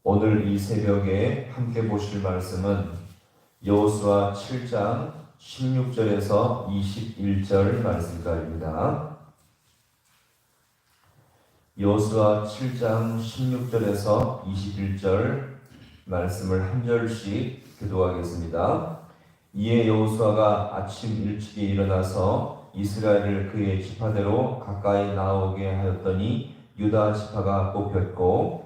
오늘 이 새벽에 함께 보실 말씀은 여호수아 7장 16절에서 21절 말씀까지입니다. 여호수아 7장 16절에서 21절 말씀을 한 절씩 교독하겠습니다. 이에 여호수아가 아침 일찍이 일어나서 이스라엘을 그의 지파대로 가까이 나오게 하였더니 유다 지파가 뽑혔고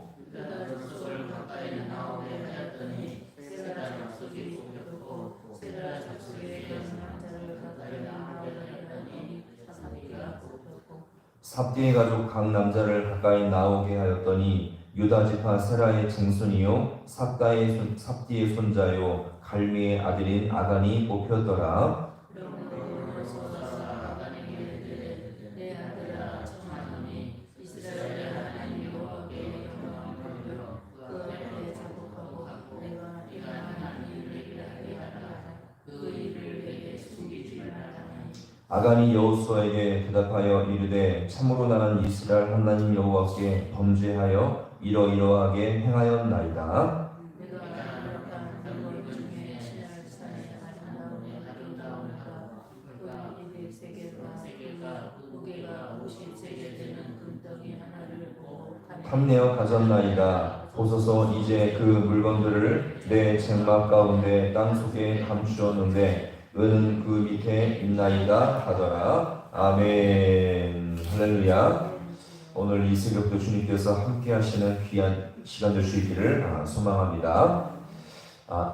삽디의 가족 각 남자를 가까이 나오게 하였더니 유다 지파 세라의 증손이요 삽디의 손자요 갈미의 아들인 아간이 뽑혔더라. 아간이 여호수아에게 대답하여 이르되 참으로 나는 이스라엘 하나님 여호와께 범죄하여 이러이러하게 행하였나이다. 탐내어 가졌나이다. 보소서 이제 그 물건들을 내 쟁막 가운데 땅속에 감추었는데 은은 그 밑에 있나이다 하더라. 아멘. 할렐루야. 오늘 이 새벽도 주님께서 함께 하시는 귀한 시간 될 수 있기를 소망합니다.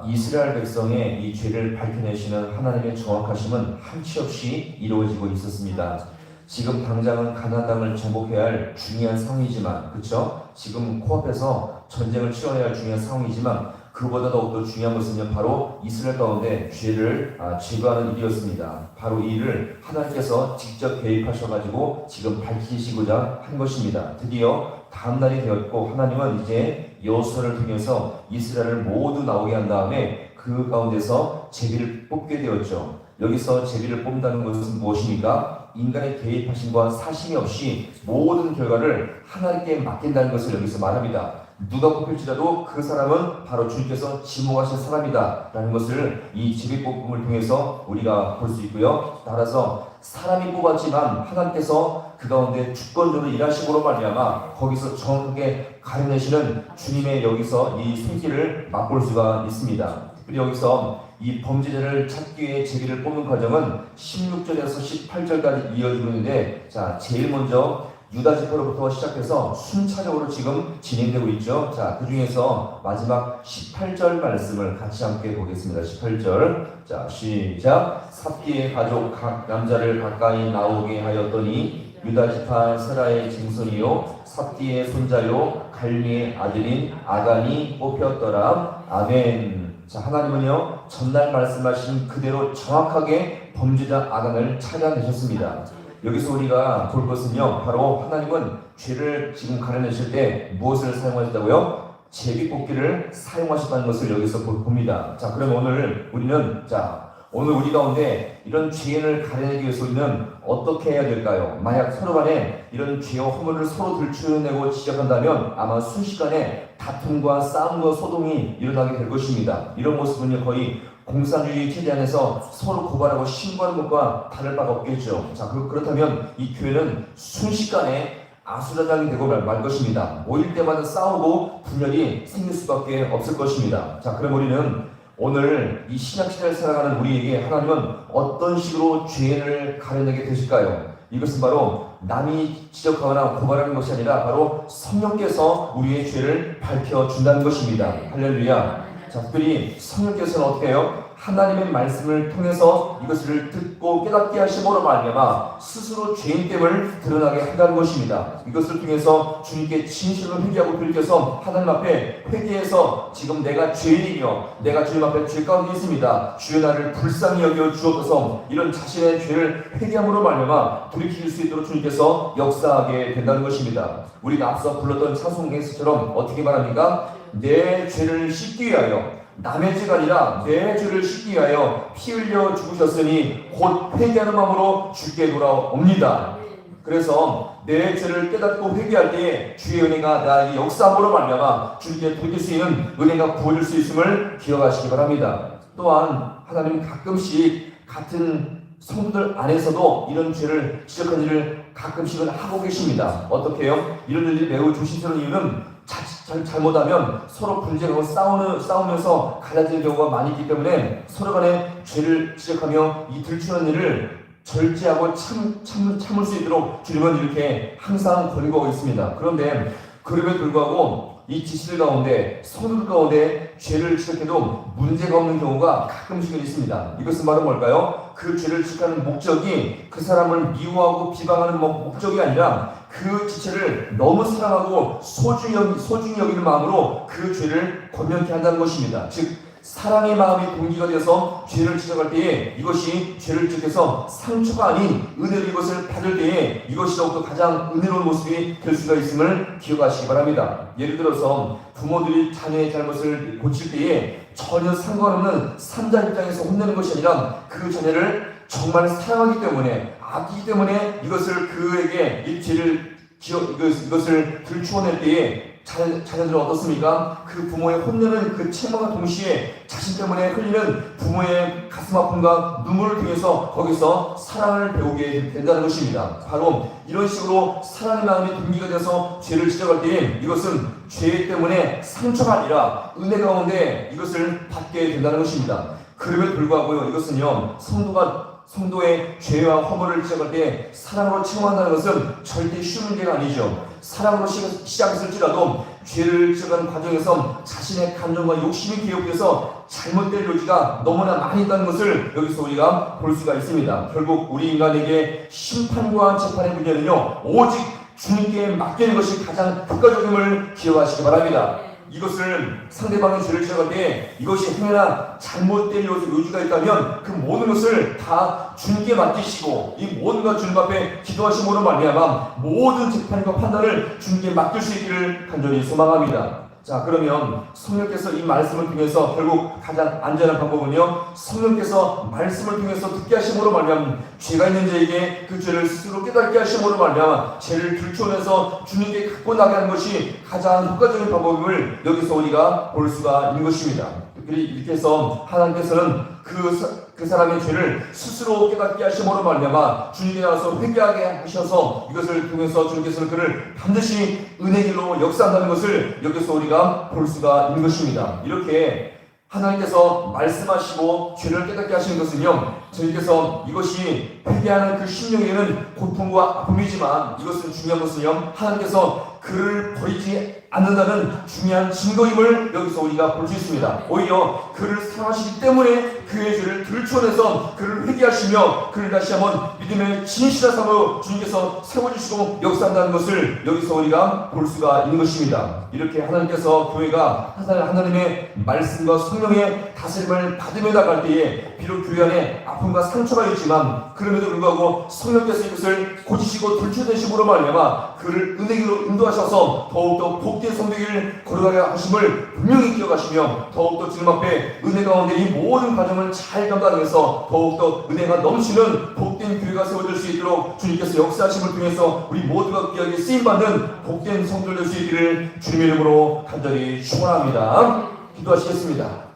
이스라엘 백성의 이 죄를 밝혀내시는 하나님의 정확하심은 한치 없이 이루어지고 있었습니다. 지금 당장은 가나안 땅을 정복해야 할 중요한 상황이지만, 그렇죠? 지금 코앞에서 전쟁을 치러내야 할 중요한 상황이지만 그보다 더욱더 중요한 것은요, 바로 이스라엘 가운데 죄를 제거하는 일이었습니다. 바로 이 일을 하나님께서 직접 개입하셔가지고 지금 밝히시고자 한 것입니다. 드디어 다음날이 되었고 하나님은 이제 여호수아를 통해서 이스라엘을 모두 나오게 한 다음에 그 가운데서 제비를 뽑게 되었죠. 여기서 제비를 뽑는다는 것은 무엇입니까? 인간의 개입하심과 사심이 없이 모든 결과를 하나님께 맡긴다는 것을 여기서 말합니다. 누가 뽑힐지라도 그 사람은 바로 주님께서 지목하신 사람이다 라는 것을 이 제비 뽑음을 통해서 우리가 볼 수 있고요. 따라서 사람이 뽑았지만 하나님께서 그 가운데 주권적으로 일하심으로 말미암아 거기서 정확하게 가려내시는 주님의 여기서 이 손길을 맛볼 수가 있습니다. 그리고 여기서 이 범죄자를 찾기 위해 제비를 뽑는 과정은 16절에서 18절까지 이어지고 있는데, 자, 제일 먼저 유다 지파로부터 시작해서 순차적으로 지금 진행되고 있죠. 자, 그 중에서 마지막 18절 말씀을 같이 함께 보겠습니다. 18절. 자, 시작. 삽디의 가족 각 남자를 가까이 나오게 하였더니 유다 지파 세라의 증손이요 삽디의 손자요 갈미의 아들인 아간이 뽑혔더라. 아멘. 자, 하나님은요 전날 말씀하신 그대로 정확하게 범죄자 아간을 찾아내셨습니다. 여기서 우리가 볼 것은요, 바로 하나님은 죄를 지금 가려내실 때 무엇을 사용하셨다고요? 제비뽑기를 사용하셨다는 것을 여기서 봅니다. 자, 그럼 오늘 우리는 오늘 우리 가운데 이런 죄인을 가려내기 위해서 우리는 어떻게 해야 될까요? 만약 서로 간에 이런 죄와 허물을 서로 들추어내고 지적한다면 아마 순식간에 다툼과 싸움과 소동이 일어나게 될 것입니다. 이런 모습은요 거의 공산주의 체제 안에서 서로 고발하고 신고하는 것과 다를 바가 없겠죠. 자, 그렇다면 이 교회는 순식간에 아수라장이 되고 말 것입니다. 모일 때마다 싸우고 분열이 생길 수밖에 없을 것입니다. 자, 그럼 우리는 오늘 이 신약시대를 살아가는 우리에게 하나님은 어떤 식으로 죄를 가려내게 되실까요? 이것은 바로 남이 지적하거나 고발하는 것이 아니라 바로 성령께서 우리의 죄를 밝혀준다는 것입니다. 할렐루야. 자, 특별히 성령께서는 어떻게 해요? 하나님의 말씀을 통해서 이것을 듣고 깨닫게 하심으로 말미암아 스스로 죄인됨을 드러나게 한다는 것입니다. 이것을 통해서 주님께 진실로 회개하고 돌이켜서 하나님 앞에 회개해서 지금 내가 죄인이며 내가 주님 앞에 죄 가운데 있습니다. 주여 나를 불쌍히 여겨 주옵소서, 이런 자신의 죄를 회개함으로 말미암아 돌이킬 수 있도록 주님께서 역사하게 된다는 것입니다. 우리가 앞서 불렀던 찬송에서처럼 어떻게 말합니까? 내 죄를 씻기 위하여, 남의 죄가 아니라 내 죄를 씻기 위하여 피 흘려 죽으셨으니 곧 회개하는 마음으로 주께 돌아옵니다. 그래서 내 죄를 깨닫고 회개할 때에 주의 은혜가 나에게 역사함으로 말미암아 주님께 돌릴 수 있는 은혜가 부어질 수 있음을 기억하시기 바랍니다. 또한 하나님은 가끔씩 같은 성도들 안에서도 이런 죄를 지적한 일을 가끔씩은 하고 계십니다. 어떻게 해요? 이런 일들이 매우 조심스러운 이유는 잘못하면 서로 분쟁하고 싸우면서 갈라지는 경우가 많이 있기 때문에 서로 간에 죄를 지적하며 이 들추는 일을 절제하고 참을 수 있도록 주님은 이렇게 항상 권고하고 있습니다. 그런데 그럼에도 불구하고 이 지시들 가운데 성도들 가운데 죄를 지적해도 문제가 없는 경우가 가끔씩은 있습니다. 이것은 바로 뭘까요? 그 죄를 지적하는 목적이 그 사람을 미워하고 비방하는 목적이 아니라 그 지체를 너무 사랑하고 소중히 여기는 마음으로 그 죄를 권면케 한다는 것입니다. 즉 사랑의 마음이 동기가 되어서 죄를 지적할 때에 이것이 죄를 지적해서 상처가 아닌 은혜로 이것을 받을 때에 이것이 더욱더 가장 은혜로운 모습이 될 수가 있음을 기억하시기 바랍니다. 예를 들어서 부모들이 자녀의 잘못을 고칠 때에 전혀 상관없는 산자 입장에서 혼내는 것이 아니라 그 자녀를 정말 사랑하기 때문에 아끼기 때문에 이것을 그에게 이 죄를 이것을 들추어낼 때에 자녀들은 어떻습니까? 그 부모의 혼내는 그 책망과 동시에 자신 때문에 흘리는 부모의 가슴 아픔과 눈물을 통해서 거기서 사랑을 배우게 된다는 것입니다. 바로 이런 식으로 사랑의 마음이 동기가 돼서 죄를 지적할 때에 이것은 죄 때문에 상처가 아니라 은혜 가운데 이것을 받게 된다는 것입니다. 그럼에도 불구하고요, 이것은요, 성도의 죄와 허물을 지적할 때 사랑으로 책망한다는 것은 절대 쉬운 문제가 아니죠. 사랑으로 시작했을지라도 죄를 지적하는 과정에서 자신의 감정과 욕심이 기억돼서 잘못될 요지가 너무나 많이 있다는 것을 여기서 우리가 볼 수가 있습니다. 결국 우리 인간에게 심판과 재판의 문제는요, 오직 주님께 맡기는 것이 가장 효과적임을 기억하시기 바랍니다. 이것을 상대방의 죄를 지적할 때 이것이 행여나 잘못된 요지가 있다면 그 모든 것을 다 주님께 맡기시고 이 모든 것 주님 앞에 기도하심으로 말미암아 모든 재판과 판단을 주님께 맡길 수 있기를 간절히 소망합니다. 자, 그러면 성령께서 이 말씀을 통해서 결국 가장 안전한 방법은요, 성령께서 말씀을 통해서 듣게 하심으로 말미암아 죄가 있는 자에게 그 죄를 스스로 깨닫게 하심으로 말미암아 죄를 들추어내서 주님께 갖고 나가게 하는 것이 가장 효과적인 방법임을 여기서 우리가 볼 수가 있는 것입니다. 이렇게 해서 하나님께서는 그 사람의 죄를 스스로 깨닫게 하심으로 말미암아 주님께 나와서 회개하게 하셔서 이것을 통해서 주님께서는 그를 반드시 은혜 길로 역사한다는 것을 여기서 우리가 볼 수가 있는 것입니다. 이렇게 하나님께서 말씀하시고 죄를 깨닫게 하시는 것은요, 저희께서 이것이 회개하는 그 심령에는 고통과 아픔이지만 이것은 중요한 것은요, 하나님께서 그를 버리지 않는다는 중요한 증거임을 여기서 우리가 볼 수 있습니다. 오히려 그를 사랑하시기 때문에 그의 죄를 들추어내서 그를 회개하시며 그를 다시 한번 믿음의 진실한 삶으로 주님께서 세워주시고 역사한다는 것을 여기서 우리가 볼 수가 있는 것입니다. 이렇게 하나님께서 교회가 하나님의 말씀과 성령의 다스림을 받으며 나갈 때에 비록 교회 안에 아픔과 상처가 있지만 그럼에도 불구하고 성령께서 이것을 고치시고 들추어내심으로 말미암아 그를 은혜로 인도하셔서 더욱더 복된 성도기를 걸어가게 하심을 분명히 기억하시며 더욱더 주님 앞에 은혜 가운데 이 모든 과정을 잘 감당해서 더욱더 은혜가 넘치는 복된 교회가 세워질 수 있도록 주님께서 역사하심을 통해서 우리 모두가 귀하게 쓰임받는 복된 성도들 될 수 있기를 주님의 이름으로 간절히 축원합니다. 기도하시겠습니다.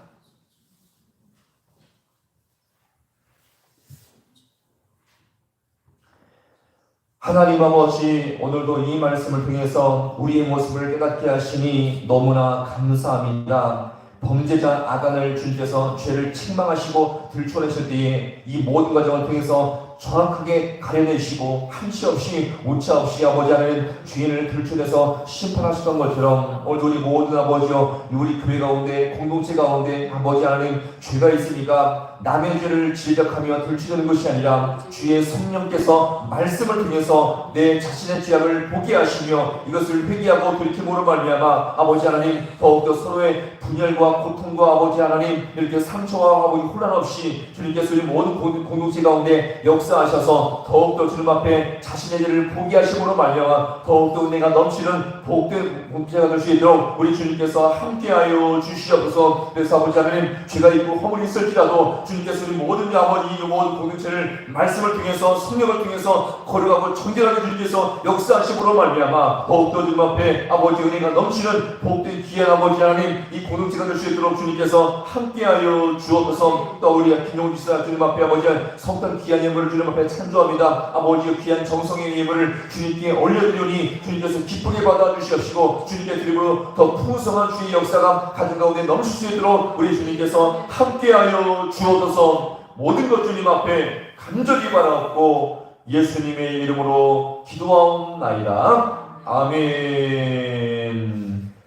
하나님 아버지, 오늘도 이 말씀을 통해서 우리의 모습을 깨닫게 하시니 너무나 감사합니다. 범죄자 아간을 주님께서 죄를 책망하시고 들추어내실 때에 이 모든 과정을 통해서 정확하게 가려내시고 한치 없이 오차 없이 아버지 하나님 죄인을 들추어내서 심판하셨던 것처럼 오늘 우리 모든 아버지여 우리 교회 가운데 공동체 가운데 아버지 하나님 죄가 있으니까 남의 죄를 지적하며 들추어내는 것이 아니라 주의 성령께서 말씀을 통해서 내 자신의 죄악을 보게 하시며 이것을 회개하고 돌이킴으로 말미암아 아버지 하나님 더욱더 서로의 분열과 고통과 아버지 하나님 이렇게 상처와 아버지 혼란 없이 주님께서 우리 모든 공동체 가운데 역사 역사하셔서 더욱더 주님 앞에 자신의 일을 포기하심으로 말미암아 더욱더 은혜가 넘치는 복된 목자가 될 수 있도록 우리 주님께서 함께하여 주시옵소서. 그래서 아버지 하나님, 죄가 있고 허물이 있을지라도 주님께서 우리 모든 아버지 이 모든 공동체를 말씀을 통해서 성령을 통해서 거룩하고 정결하게 주님께서 역사하심으로 말미암아 더욱더 주님 앞에 아버지 은혜가 넘치는 복된 귀한 아버지 하나님, 이 공동체가 될 수 있도록 주님께서 함께하여 주옵소서. 또 우리 김용주 지사 주님 앞에 아버지 성탄 귀한 예물을 주님 앞에 찬조합니다. 아버지 귀한 정성의 예물을 주님께 올려드리니 주님께서 기쁘게 받아주시옵시고 주님께 드리고 더 풍성한 주의 역사가 가정 가운데 넘칠 수 있도록 우리 주님께서 함께하여 주옵소서. 모든 것 주님 앞에 간절히 바라옵고 예수님의 이름으로 기도하옵나이다. 아멘.